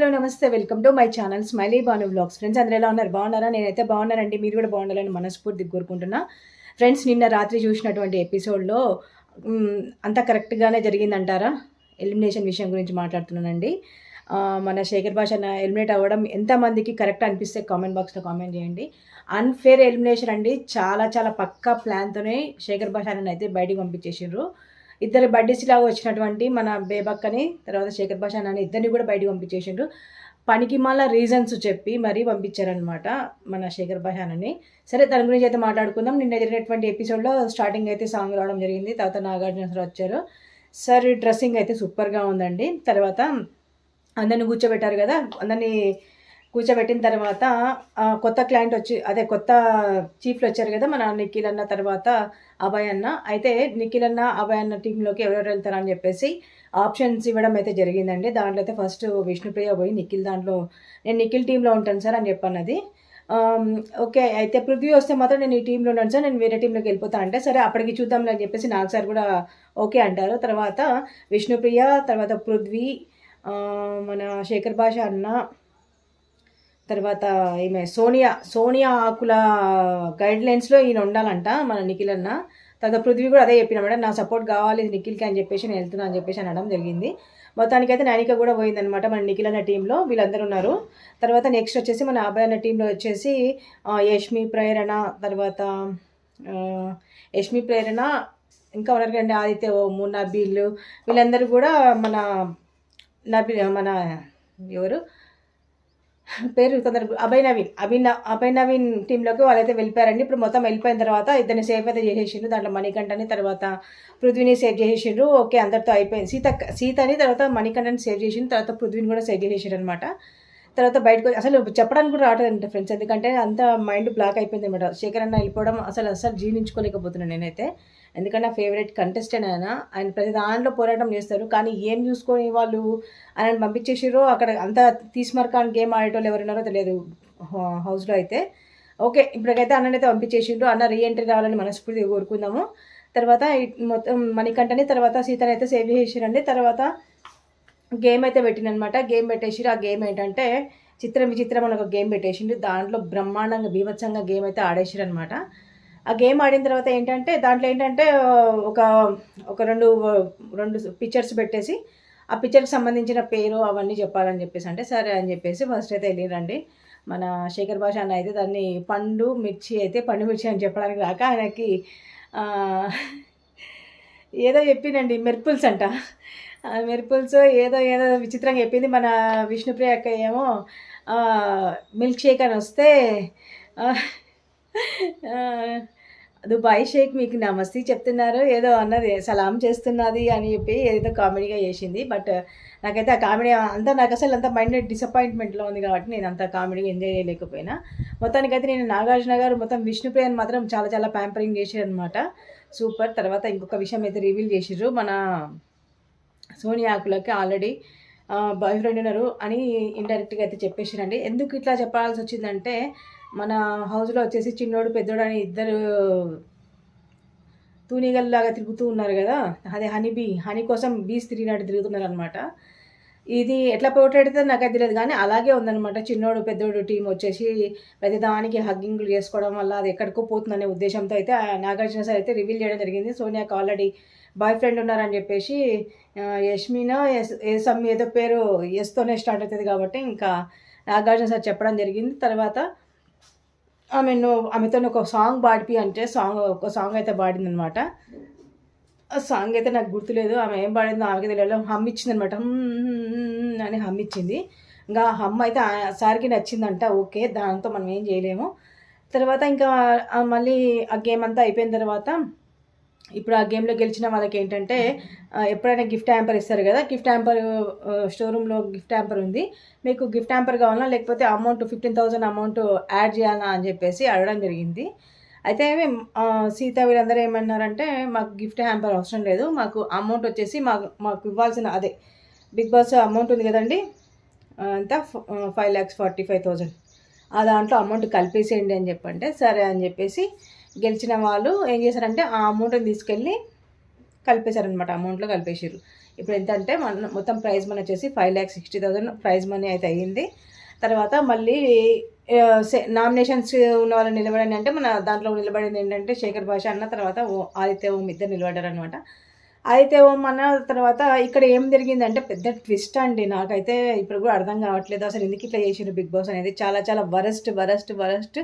Hello నమస్తే welcome to my channel smiley Banu vlogs. Friends అందరూ ఎలా ఉన్నారు? బాగున్నారా? నేనైతే బాగున్నానండి. మీరు కూడా బాగుండాలని మనస్ఫూర్తిగా కోరుకుంటున్నా. ఫ్రెండ్స్ నిన్న రాత్రి చూసినటువంటి ఎపిసోడ్లో అంతా కరెక్ట్గానే జరిగిందంటారా? ఎలిమినేషన్ విషయం గురించి మాట్లాడుతున్నానండి. మన శేఖర్ భాష ఎలిమినేట్ అవ్వడం ఎంతమందికి కరెక్ట్ అనిపిస్తే కామెంట్ బాక్స్లో కామెంట్ చేయండి. అన్ఫేర్ ఎలిమినేషన్ అండి. చాలా చాలా పక్కా ప్లాన్తోనే శేఖర్ భాష అయితే బయటికి పంపించేసిండ్రు. ఇద్దరు బడ్డీస్ లాగా వచ్చినటువంటి మన బేబక్కని తర్వాత శేఖర్ భాష అని ఇద్దరిని కూడా బయటకు పంపించేసిండ్రు. పనికి మళ్ళీ రీజన్స్ చెప్పి మరీ పంపించారనమాట మన శేఖర్ భాషని. సరే దాని గురించి అయితే మాట్లాడుకుందాం. నిన్న జరిగినటువంటి ఎపిసోడ్లో స్టార్టింగ్ అయితే సాంగ్ రావడం జరిగింది. తర్వాత నాగార్జున సార్ వచ్చారు. సార్ డ్రెస్సింగ్ అయితే సూపర్గా ఉందండి. తర్వాత అందరిని కూర్చోబెట్టారు కదా, అందరినీ కూర్చోబెట్టిన తర్వాత కొత్త క్లయింట్ వచ్చి అదే కొత్త చీఫ్లు వచ్చారు కదా, మన నిఖిల్ అన్న తర్వాత అభయ్ అన్న. అయితే నిఖిల్ అన్న అభయ్ అన్న టీంలోకి ఎవరెవరు వెళ్తారని చెప్పేసి ఆప్షన్స్ ఇవ్వడం అయితే జరిగిందండి. దాంట్లో అయితే ఫస్ట్ విష్ణుప్రియ పోయి నిఖిల్ దాంట్లో నేను నిఖిల్ టీంలో ఉంటాను సార్ అని చెప్పన్నది. ఓకే అయితే పృథ్వీ వస్తే మాత్రం నేను ఈ టీంలో ఉన్నాను సార్, నేను వేరే టీంలోకి వెళ్ళిపోతాను అంటే సరే అప్పటికి చూద్దాంలే అని చెప్పేసి నాగ్ సార్ కూడా ఓకే అంటారు. తర్వాత విష్ణుప్రియ, తర్వాత పృథ్వీ, మన శేఖర్ భాష అన్న, తర్వాత ఈమె సోనియా ఆకుల గైడ్లైన్స్లో ఈయన ఉండాలంట మన నిఖిల్ అన్న. తర్వాత పృథ్వీ కూడా అదే చెప్పినమాట, నా సపోర్ట్ కావాలి నిఖిల్కి అని చెప్పేసి నేను వెళ్తున్నా అని చెప్పేసి అనడం జరిగింది. మొత్తానికైతే నైనిక కూడా పోయిందనమాట మన నిఖిల్ అన్న టీంలో, వీళ్ళందరూ ఉన్నారు. తర్వాత నెక్స్ట్ వచ్చేసి మన అభయ్ అన్న టీంలో వచ్చేసి యష్మి ప్రేరణ, తర్వాత యష్మి ప్రేరణ ఇంకా ఉన్నారు కదండి, ఆదిత్య ఓము, నబీల్, వీళ్ళందరూ కూడా మన మన ఎవరు పేరు తొందర అభయ్ నవీన్ టీంలోకి వాళ్ళైతే వెళ్ళిపోయారండి. ఇప్పుడు మొత్తం వెళ్ళిపోయిన తర్వాత ఇద్దరిని సేఫ్ అయితే చేసేసిండ్రు. దాంట్లో మణికంఠని తర్వాత పృథ్వీని సేవ్ చేసేసిండ్రు. ఓకే అందరితో అయిపోయింది. సీతని తర్వాత మణికంఠని సేవ్ చేసిండ్రు. తర్వాత పృథ్వీని కూడా సేవ్ చేసేసారు అనమాట. తర్వాత బయటకు అసలు చెప్పడానికి కూడా రావట్లేదంట ఫ్రెండ్స్, ఎందుకంటే అంత మైండ్ బ్లాక్ అయిపోయింది అనమాట. శేఖర్ అన్న వెళ్ళిపోవడం అసలు జీర్ణించుకోలేకపోతున్నాను నేనైతే. ఎందుకంటే నా ఫేవరెట్ కంటెస్టెంట్ ఆయన ప్రతి దాంట్లో పోరాటం చేస్తారు, కానీ ఏం చూసుకొని వాళ్ళు ఆయన పంపించేసారో అక్కడ అంతా తీసుమరకాన్ గేమ్ ఆడేటోళ్ళు ఎవరున్నారో తెలియదు హౌస్లో అయితే. ఓకే ఇప్పటికైతే అన్ననైతే పంపించేసిండ్రు. అన్న రీఎంట్రీ రావాలని మనస్ఫూర్తిగా కోరుకుందాము. తర్వాత మొత్తం మణికంఠని తర్వాత సీతని అయితే సేవ్ చేసేసారండి. తర్వాత గేమ్ అయితే పెట్టినమాట. గేమ్ పెట్టేసి ఆ గేమ్ ఏంటంటే విచిత్రం అని ఒక గేమ్ పెట్టేసిండు. దాంట్లో బ్రహ్మాండంగా బీభత్సంగా గేమ్ అయితే ఆడేసారు అనమాట. ఆ గేమ్ ఆడిన తర్వాత దాంట్లో ఏంటంటే ఒక రెండు పిక్చర్స్ పెట్టేసి ఆ పిక్చర్కి సంబంధించిన పేరు అవన్నీ చెప్పాలని చెప్పేసి అంటే సరే అని చెప్పేసి ఫస్ట్ అయితే వెళ్ళిరండి. మన శేఖర్ భాష అన్న అయితే దాన్ని పండు మిర్చి అని చెప్పడానికి రాక ఆయనకి ఏదో చెప్పిందండి, మెర్పుల్స్ అంట. మెర్పుల్స్ ఏదో విచిత్రంగా చెప్పింది. మన విష్ణుప్రియ అక్క ఏమో మిల్క్ షేక్ అని వస్తే దుబాయ్ షేక్ మీకు నమస్తే చెప్తున్నారు ఏదో అన్నది, సలాం చేస్తున్నది అని చెప్పి ఏదో కామెడీగా చేసింది. బట్ నాకైతే ఆ కామెడీ నాకు అసలు అంత మైండ్ డిసప్పాయింట్మెంట్లో ఉంది కాబట్టి నేను అంత కామెడీ ఎంజాయ్ చేయలేకపోయినా. మొత్తానికైతే నేను నాగార్జున గారు మొత్తం విష్ణుప్రియని మాత్రం చాలా చాలా ప్యాంపరింగ్ చేసారు అనమాట. సూపర్. తర్వాత ఇంకొక విషయం అయితే రివీల్ చేసిర్రు, మన సోనియా ఆకులకి ఆల్రెడీ బాయ్ ఫ్రెండ్ ఉన్నారు అని ఇండైరెక్ట్గా అయితే చెప్పేసారండి. ఎందుకు ఇట్లా చెప్పాల్సి వచ్చిందంటే మన హౌస్లో వచ్చేసి చిన్నోడు పెద్దోడు అని ఇద్దరు తూనిగల్లాగా తిరుగుతూ ఉన్నారు కదా, అదే హనీ కోసం బీస్ తిరుగుతున్నారు అనమాట. ఇది ఎట్లా పోటాడితే నాకు అది తెలియదు కానీ అలాగే ఉందన్నమాట. చిన్నోడు పెద్దోడు టీం వచ్చేసి ప్రతిదానికి హగ్గింగ్లు చేసుకోవడం వల్ల అది ఎక్కడికో పోతుందనే ఉద్దేశంతో అయితే నాగార్జున సార్ అయితే రివీల్ చేయడం జరిగింది. సోనియాకి ఆల్రెడీ బాయ్ ఫ్రెండ్ ఉన్నారని చెప్పేసి యష్మినో ఏదో పేరు ఎస్తోనే స్టార్ట్ అవుతుంది కాబట్టి ఇంకా నాగార్జున సార్ చెప్పడం జరిగింది. తర్వాత ఆమెతో ఒక సాంగ్ పాడిపి అంటే ఒక సాంగ్ అయితే పాడిందనమాట. ఆ సాంగ్ అయితే నాకు గుర్తులేదు, ఆమె ఏం పాడిందో ఆమెకి తెలియదు. హమ్ ఇచ్చిందనమాట, అని హమ్ ఇచ్చింది. ఇంకా హమ్ అయితే సార్కి నచ్చిందంట. ఓకే దాంతో మనం ఏం చేయలేము. తర్వాత ఇంకా మళ్ళీ ఆ గేమ్ అంతా అయిపోయిన తర్వాత ఇప్పుడు ఆ గేమ్లో గెలిచిన వాళ్ళకి ఏంటంటే ఎప్పుడైనా గిఫ్ట్ హ్యాంపర్ ఇస్తారు కదా, గిఫ్ట్ హ్యాంపర్ స్టోర్ రూమ్లో గిఫ్ట్ హ్యాంపర్ ఉంది, మీకు గిఫ్ట్ హ్యాంపర్ కావాలా లేకపోతే అమౌంట్ 15,000 అమౌంట్ యాడ్ చేయాలా అని చెప్పేసి అడగడం జరిగింది. అయితే సీత వీళ్ళందరూ ఏమన్నారంటే మాకు గిఫ్ట్ హ్యాంపర్ అవసరం లేదు, మాకు అమౌంట్ వచ్చేసి మాకు ఇవ్వాల్సిన అదే బిగ్ బాస్ అమౌంట్ ఉంది కదండి అంతా 5,45,000 ఆ దాంట్లో అమౌంట్ కలిపేసేయండి అని చెప్పంటే సరే అని చెప్పేసి గెలిచిన వాళ్ళు ఏం చేశారంటే ఆ అమౌంట్ని తీసుకెళ్ళి కలిపేశారనమాట, అమౌంట్లో కలిపేసారు. ఇప్పుడు ఎంత అంటే మొత్తం ప్రైజ్ మనీ వచ్చేసి 5,60,000 ప్రైజ్ మనీ అయితే అయ్యింది. తర్వాత మళ్ళీ నామినేషన్స్ ఉన్న వాళ్ళు నిలబడండి అంటే మన దాంట్లో నిలబడింది ఏంటంటే శేఖర్ భాష అన్న, తర్వాత ఆదిత్య ఓం ఇద్దరు నిలబడ్డారు అనమాట. ఆదిత్య ఓం అన్న తర్వాత ఇక్కడ ఏం జరిగిందంటే పెద్ద ట్విస్ట్ అండి. నాకైతే ఇప్పుడు కూడా అర్థం కావట్లేదు అసలు ఎందుకు ఇట్లా చేసిండ్రు బిగ్ బాస్ అనేది. చాలా చాలా వరస్ట్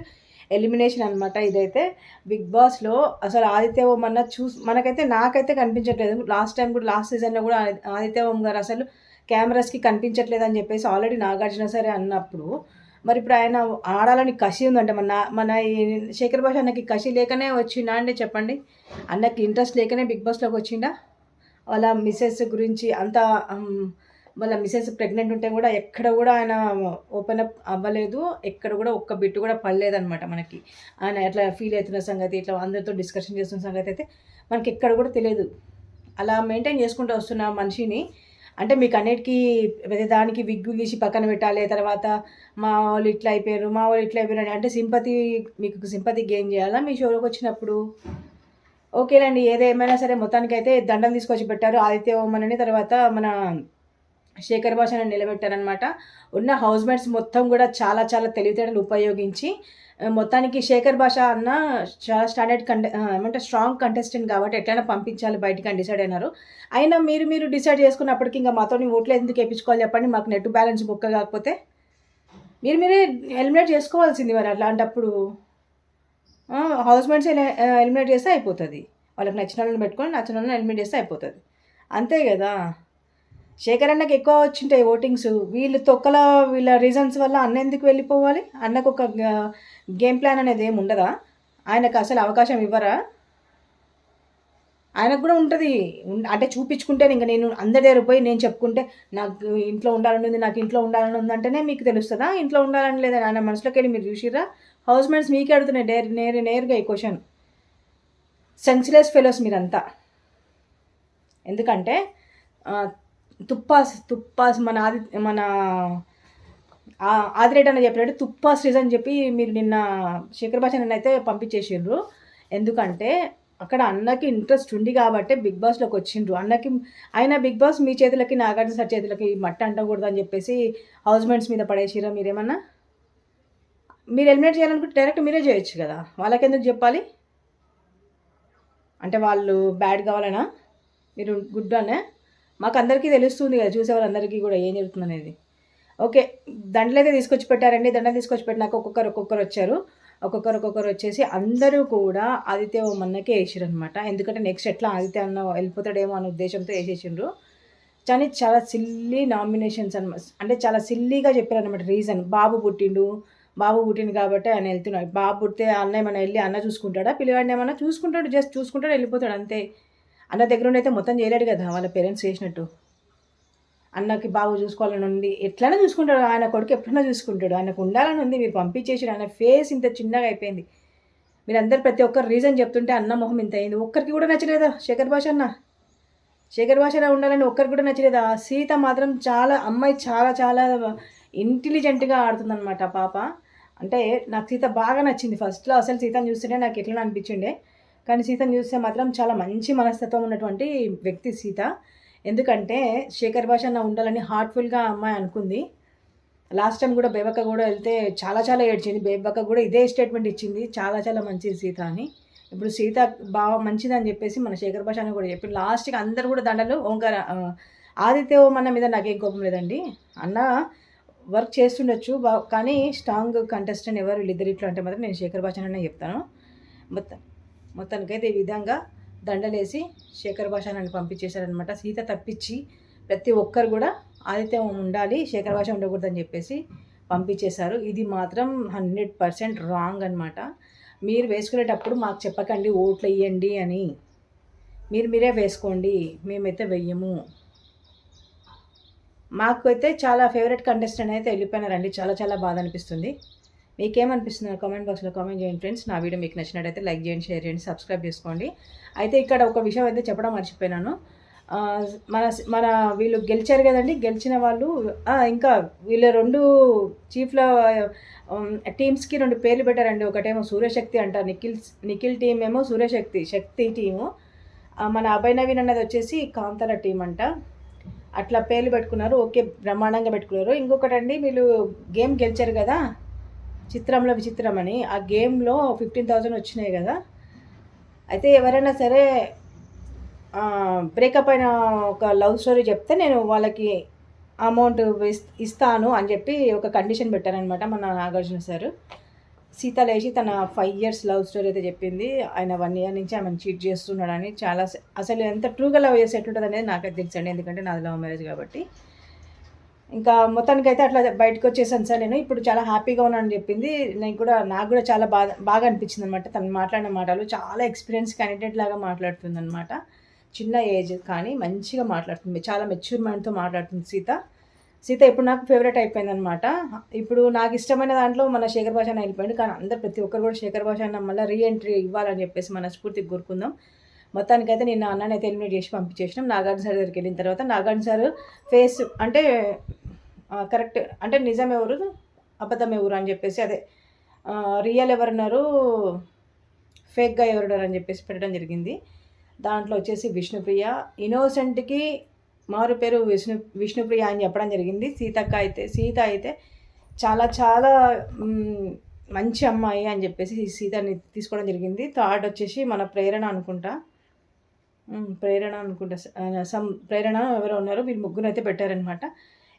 ఎలిమినేషన్ అనమాట ఇదైతే బిగ్ బాస్లో. అసలు ఆదిత్య ఓం అన్న మనకైతే నాకైతే కనిపించట్లేదు. లాస్ట్ టైం కూడా లాస్ట్ సీజన్లో కూడా ఆదిత్య ఓం గారు అసలు కెమెరాస్కి కనిపించట్లేదు అని చెప్పేసి ఆల్రెడీ నాగార్జున సరే అన్నప్పుడు, మరి ఇప్పుడు ఆయన ఆడాలని కసి ఉందంటే మన ఈ శేఖర్ భాష అన్నకి కసి లేకనే వచ్చిండా అండి చెప్పండి? అన్నకి ఇంట్రెస్ట్ లేకనే బిగ్ బాస్లోకి వచ్చిండా? వాళ్ళ మిసెస్ గురించి అంత వాళ్ళ మిసెస్ ప్రెగ్నెంట్ ఉంటే కూడా ఎక్కడ కూడా ఆయన ఓపెన్ అప్ అవ్వలేదు. ఎక్కడ కూడా ఒక్క బిట్టు కూడా పడలేదనమాట మనకి. ఆయన ఎట్లా ఫీల్ అవుతున్న సంగతి, ఇట్లా అందరితో డిస్కషన్ చేస్తున్న సంగతి అయితే మనకి ఎక్కడ కూడా తెలియదు. అలా మెయింటైన్ చేసుకుంటూ వస్తున్న మనిషిని అంటే మీకు అన్నిటికీ దానికి విగ్గులు తీసి పక్కన పెట్టాలి. తర్వాత మా వాళ్ళు ఇట్లా అయిపోయారు అంటే మీకు సింపతి గెయిన్ చేయాలా మీ షోలోకి వచ్చినప్పుడు? ఓకేనండి, ఏదేమైనా సరే మొత్తానికైతే దండలు తీసుకొచ్చి పెట్టారు ఆదిత్య ఓమనని. తర్వాత మన శేఖర్ భాషను నిలబెట్టారనమాట. ఉన్న హౌస్ మేట్స్ మొత్తం కూడా చాలా చాలా తెలివితేటలు ఉపయోగించి మొత్తానికి శేఖర్ భాష అన్న చాలా ఏమంటే స్ట్రాంగ్ కంటెస్టెంట్ కాబట్టి ఎట్లయినా పంపించాలి బయటికి అని డిసైడ్ అయినారు. అయినా మీరు డిసైడ్ చేసుకున్నప్పటికీ ఇంకా మాతో ఓట్లు ఎందుకు వేయించుకోవాలి చెప్పండి? మాకు నెట్ బ్యాలెన్స్ బుక్క కాకపోతే మీరే ఎలిమినేట్ చేసుకోవాల్సింది. మరి అట్లాంటప్పుడు హౌస్ మేట్స్ ఎలిమినేట్ చేస్తే అయిపోతుంది. వాళ్ళకి నచ్చిన వాళ్ళని పెట్టుకొని నచ్చిన వాళ్ళని ఎలిమినేట్ చేస్తే అయిపోతుంది, అంతే కదా. శేఖర్ అన్నకి ఎక్కువ వచ్చింటాయి ఓటింగ్స్. వీళ్ళ రీజన్స్ వల్ల అన్న ఎందుకు వెళ్ళిపోవాలి? అన్నకు ఒక గేమ్ ప్లాన్ అనేది ఏమి ఉండదా? ఆయనకు అసలు అవకాశం ఇవ్వరా? ఆయనకు కూడా ఉంటుంది. అంటే చూపించుకుంటే ఇంకా నేను అందరి దగ్గర పోయి నేను చెప్పుకుంటే నాకు ఇంట్లో ఉండాలని ఉంది అంటేనే మీకు తెలుస్తుందా ఇంట్లో ఉండాలని లేదని? ఆయన మనసులోకి వెళ్ళి మీరు చూసిరా? హౌస్ మేట్స్ మీకే అడుగుతున్నాయి నేరుగా ఈ క్వశ్చన్. సెన్స్లెస్ ఫెలోస్ మీరంతా. ఎందుకంటే తుప్పాస్ మన ఆదిరెడ్డి అని చెప్పినట్టు తుప్పాస్ రీజన్ చెప్పి మీరు నిన్న శేఖర్ భాష అయితే పంపించేసిండ్రు. ఎందుకంటే అక్కడ అన్నకి ఇంట్రెస్ట్ ఉంది కాబట్టి బిగ్ బాస్లోకి వచ్చిండ్రు. ఆయన బిగ్ బాస్ మీ చేతులకి నాగార్జున సార్ చేతులకి మట్టి అంటకూడదు అని చెప్పేసి హౌస్ మేట్స్ మీద పడేసిరా? మీరేమన్నా మీరు ఎలిమినేట్ చేయాలనుకుంటే డైరెక్ట్ మీరే చేయొచ్చు కదా, వాళ్ళకి ఎందుకు చెప్పాలి? అంటే వాళ్ళు బ్యాడ్ కావాలనా? మీరు గుడ్ అనే మాకు అందరికీ తెలుస్తుంది కదా, చూసే వాళ్ళందరికీ కూడా ఏం జరుగుతుంది అనేది. ఓకే, దండలు అయితే తీసుకొచ్చి పెట్టారండి. దండలు తీసుకొచ్చి పెట్టినాక ఒక్కొక్కరు వచ్చారు. ఒక్కొక్కరు వచ్చేసి అందరూ కూడా ఆదిత్య ఓమన్నకే వేసారు అనమాట. ఎందుకంటే నెక్స్ట్ ఎట్లా ఆదిత్య అన్న వెళ్ళిపోతాడేమో అనే ఉద్దేశంతో వేసేసిండ్రు. కానీ చాలా సిల్లీ నామినేషన్స్ అనమాట. అంటే చాలా సిల్లీగా చెప్పారు అనమాట రీజన్. బాబు పుట్టిండు కాబట్టి ఆయన వెళ్తున్నాడు. బాబు పుడితే అన్న ఏమైనా వెళ్ళి అన్న చూసుకుంటాడా? పిల్లగాడిని ఏమన్నా చూసుకుంటాడు, జస్ట్ చూసుకుంటాడు వెళ్ళిపోతాడు అంతే. అన్న దగ్గర ఉండి అయితే మొత్తం చేయలేడు కదా వాళ్ళ పేరెంట్స్ చేసినట్టు. అన్నకి బాబు చూసుకోవాలని ఉంది, ఎట్లైనా చూసుకుంటాడు. ఆయన కొడుకు ఎప్పుడైనా చూసుకుంటాడు. ఆయనకు ఉండాలని ఉంది, మీరు పంపించేసి ఆయన ఫేస్ ఇంత చిన్నగా అయిపోయింది. మీరందరూ ప్రతి ఒక్కరు రీజన్ చెప్తుంటే అన్న మొహం ఇంత అయింది. ఒక్కరికి కూడా నచ్చలేదా శేఖర్ భాష ఉండాలని ఒక్కరికి కూడా నచ్చలేదా? సీత మాత్రం అమ్మాయి చాలా ఇంటెలిజెంట్గా ఆడుతుందన్నమాట పాప. అంటే నాకు సీత బాగా నచ్చింది. ఫస్ట్లో అసలు సీతను చూస్తుంటే నాకు ఎట్లా అనిపించిండే, కానీ సీతను చూస్తే మాత్రం చాలా మంచి మనస్తత్వం ఉన్నటువంటి వ్యక్తి సీత. ఎందుకంటే శేఖర్ భాష ఉండాలని హార్ట్ఫుల్గా అమ్మాయి అనుకుంది. లాస్ట్ టైం కూడా బేబక్క కూడా వెళ్తే చాలా ఏడ్చింది. బేబక్క కూడా ఇదే స్టేట్మెంట్ ఇచ్చింది, చాలా మంచిది సీత అని. ఇప్పుడు సీత బాగా మంచిదని చెప్పేసి మన శేఖర్ భాష అని కూడా చెప్పి లాస్ట్కి అందరు కూడా దండలు ఓంకార ఆదిత్య ఓమన్న మీద నాకేం కోపం లేదండి. అన్న వర్క్ చేస్తుండొచ్చు కానీ స్ట్రాంగ్ కంటెస్టెంట్ ఎవరు వీళ్ళిద్దరు ఇట్లా అంటే మాత్రం నేను శేఖర్ భాషనే చెప్తాను. మొత్తానికైతే ఈ విధంగా దండలేసి శేఖర్ భాష నన్ను పంపించేశారనమాట. సీత తప్పించి ప్రతి ఒక్కరు కూడా ఆదిత్య ఉండాలి, శేఖర్ భాష ఉండకూడదని చెప్పేసి పంపించేశారు. ఇది మాత్రం 100% రాంగ్ అనమాట. మీరు వేసుకునేటప్పుడు మాకు చెప్పకండి ఓట్లు వేయండి అని. మీరే వేసుకోండి, మేమైతే వెయ్యము. మాకు అయితే చాలా ఫేవరెట్ కంటెస్టెంట్ అయితే వెళ్ళిపోయినారండి. చాలా బాధ అనిపిస్తుంది. మీకేమనిపిస్తుంది కామెంట్ బాక్స్లో కామెంట్ చేయండి ఫ్రెండ్స్. నా వీడియో మీకు నచ్చినట్టయితే లైక్ చేయండి, షేర్ చేయండి, సబ్స్క్రైబ్ చేసుకోండి. అయితే ఇక్కడ ఒక విషయం అయితే చెప్పడం మర్చిపోయినాను. మన వీళ్ళు గెలిచారు కదండి, గెలిచిన వాళ్ళు ఇంకా వీళ్ళ 2 చీఫ్ల టీమ్స్కి 2 పేర్లు పెట్టారండి. ఒకటేమో సూర్యశక్తి అంట, నిఖిల్ టీం ఏమో శక్తి టీము. మన అభయ్ నవీన్ అన్నది వచ్చేసి కాంతార టీం అంట. అట్లా పేర్లు పెట్టుకున్నారు. ఓకే, బ్రహ్మాండంగా పెట్టుకున్నారు. ఇంకొకటండి, వీళ్ళు గేమ్ గెలిచారు కదా, చిత్రంలో విచిత్రం అని. ఆ గేమ్‌లో 15,000 వచ్చినాయి కదా. అయితే ఎవరైనా సరే బ్రేకప్ అయిన ఒక లవ్ స్టోరీ చెప్తే నేను వాళ్ళకి అమౌంట్ ఇస్తాను అని చెప్పి ఒక కండిషన్ పెట్టారనమాట మన నాగార్జున సారు. సీత లేచి తన 5 ఇయర్స్ లవ్ స్టోరీ అయితే చెప్పింది. ఆయన 1 ఇయర్ నుంచి ఆమెను చీట్ చేస్తున్నాడని. చాలా అసలు ఎంత ట్రూగా లవ్ చేస్తే ఎట్లుంటదనేది నాకైతే తెలుసండి. ఎందుకంటే నాది లవ్ మ్యారేజ్ కాబట్టి. ఇంకా మొత్తానికైతే అట్లా బయటకొచ్చేసాను సార్ నేను. ఇప్పుడు చాలా హ్యాపీగా ఉన్నానని చెప్పింది. నాకు కూడా చాలా బాగా అనిపించిందనమాట. తను మాట్లాడిన మాటలు. చాలా ఎక్స్‌పీరియన్స్ క్యాండిడేట్ లాగా మాట్లాడుతుందనమాట. చిన్న ఏజ్ కానీ మంచిగా మాట్లాడుతుంది. చాలా మెచ్యూర్ మైండ్‌తో మాట్లాడుతుంది సీత. సీత ఇప్పుడు నాకు ఫేవరెట్ అయిపోయిందనమాట. ఇప్పుడు నాకు ఇష్టమైన దాంట్లో మన శేఖర్ భాష అన్న వెళ్ళిపోయాడు. కానీ ప్రతి ఒక్కరు కూడా శేఖర్ భాష అన్న మళ్ళీ రీ ఎంట్రీ ఇవ్వాలని చెప్పేసి మనస్ఫూర్తిగా కోరుకుందాం. మొత్తానికైతే నిన్న అన్ననైతే ఎలిమినేట్ చేసి పంపించేసినాం. నాగార్జున సార్ దగ్గరికి వెళ్ళిన తర్వాత నాగార్జున సార్ ఫేస్ అంటే కరెక్ట్ అంటే నిజం ఎవరు, అబద్ధం ఎవరు అని చెప్పేసి, అదే రియల్ ఎవరున్నారు, ఫేక్‌గా ఎవరున్నారు అని చెప్పేసి పెట్టడం జరిగింది. దాంట్లో వచ్చేసి విష్ణుప్రియ, ఇన్నోసెంట్‌కి మారు పేరు విష్ణుప్రియ అని చెప్పడం జరిగింది. సీత అయితే చాలా చాలా మంచి అమ్మాయి అని చెప్పేసి సీతని తీసుకోవడం జరిగింది. థర్డ్ వచ్చేసి మన ప్రేరణ అనుకుంటా. ప్రేరణ ఎవరో ఉన్నారు. వీళ్ళు ముగ్గురు అయితే పెట్టారనమాట.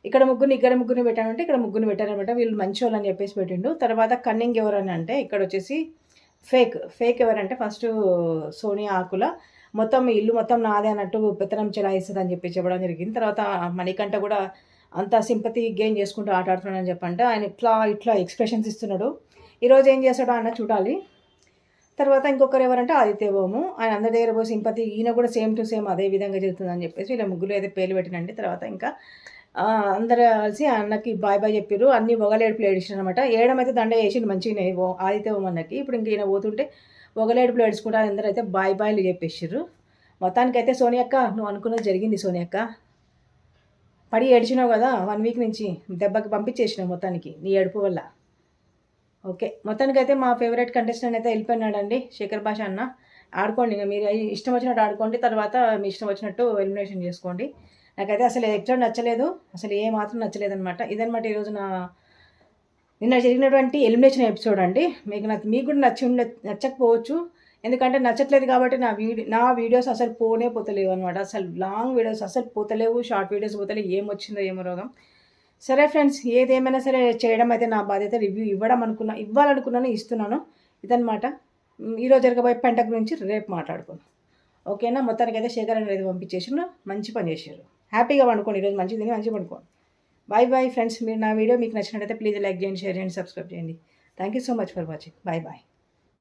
ఇక్కడ ముగ్గురిని పెట్టానంటే ఇక్కడ ముగ్గురిని పెట్టారనమాట. వీళ్ళు మంచోళ్ళు అని చెప్పేసి పెట్టిండు. తర్వాత కన్నింగ్ ఎవరని అంటే ఇక్కడ వచ్చేసి ఫేక్ ఎవరంటే ఫస్ట్ సోనియా ఆకుల మొత్తం ఇల్లు మొత్తం నాదే అన్నట్టు పెత్తనం చెలాయిస్తుంది అని చెప్పి చెప్పడం జరిగింది. తర్వాత మణికంఠ కూడా అంత సింపతి గెయిన్ చేసుకుంటూ ఆడుతున్నాడని చెప్పంటే ఆయన ఇట్లా ఎక్స్ప్రెషన్స్ ఇస్తున్నాడు. ఈరోజు ఏం చేస్తాడో అన్న చూడాలి. తర్వాత ఇంకొకరు ఎవరంటే ఆదిత్యభాము, ఆయన అందరి దగ్గర పోయి సింపతి, ఈయన కూడా సేమ్ టు సేమ్ అదే విధంగా జరుగుతుందని చెప్పేసి వీళ్ళ ముగ్గురు అయితే పేర్లు పెట్టినండి. తర్వాత ఇంకా అందరూ కలిసి అన్నకి బాయ్ చెప్పారు. అన్ని ఒగలేడుపులు ఏడిచిన అనమాట. ఏయడం అయితే దండ వేసిండు మంచిగా ఆదిత్యభాము అన్నకి. ఇప్పుడు ఇంక ఈయన పోతుంటే ఒగలేడుపులు ఏడుచుకుంటా అందరూ అయితే బాయ్లు చెప్పేసారు. మొత్తానికైతే సోనియక్క నువ్వు అనుకున్నది జరిగింది. సోనియక్క పడి ఏడ్చినావు కదా 1 వీక్ నుంచి, దెబ్బకి పంపించేసినావు మొత్తానికి నీ ఏడుపు వల్ల. ఓకే, మొత్తానికైతే మా ఫేవరెట్ కంటెస్టెంట్ అయితే వెళ్ళిపోయినాడండి, శేఖర్ భాష అన్న. ఆడుకోండి, ఇంకా మీరు ఇష్టం వచ్చినట్టు ఆడుకోండి. తర్వాత మీ ఇష్టం వచ్చినట్టు ఎలిమినేషన్ చేసుకోండి. నాకైతే అసలు ఎపిసోడ్ నచ్చలేదు, అసలు ఏ మాత్రం నచ్చలేదు అనమాట. ఇదనమాట ఈరోజు నిన్న జరిగినటువంటి ఎలిమినేషన్ ఎపిసోడ్ అండి. మీకు కూడా నచ్చకపోవచ్చు, ఎందుకంటే నచ్చట్లేదు కాబట్టి నా వీడియోస్ అసలు పోతలేవు అనమాట. అసలు లాంగ్ వీడియోస్ అసలు పోతలేవు, షార్ట్ వీడియోస్ పోతలేవు. ఏమొచ్చిందో ఏమో రోగం. సరే ఫ్రెండ్స్, ఏదేమైనా సరే చేయడం అయితే నా బాధ్యత. రివ్యూ ఇవ్వాలనుకున్నాను, ఇస్తున్నాను. ఇదనమాట ఈరోజు జరగబోయే పెంట గురించి రేపు మాట్లాడుకుందాం. ఓకేనా? మొత్తానికైతే శేఖర్ అనేది పంపించేసి మంచి పని చేశారు. హ్యాపీగా పండుకోండి ఈరోజు, మంచిగా తిని మంచిగా పండుకోండి. Bye friends. నా వీడియో మీకు నచ్చినట్లయితే ప్లీజ్ లైక్ చేయండి, షేర్ చేయండి, సబ్స్క్రైబ్ చేయండి. Thank you so much for watching. Bye.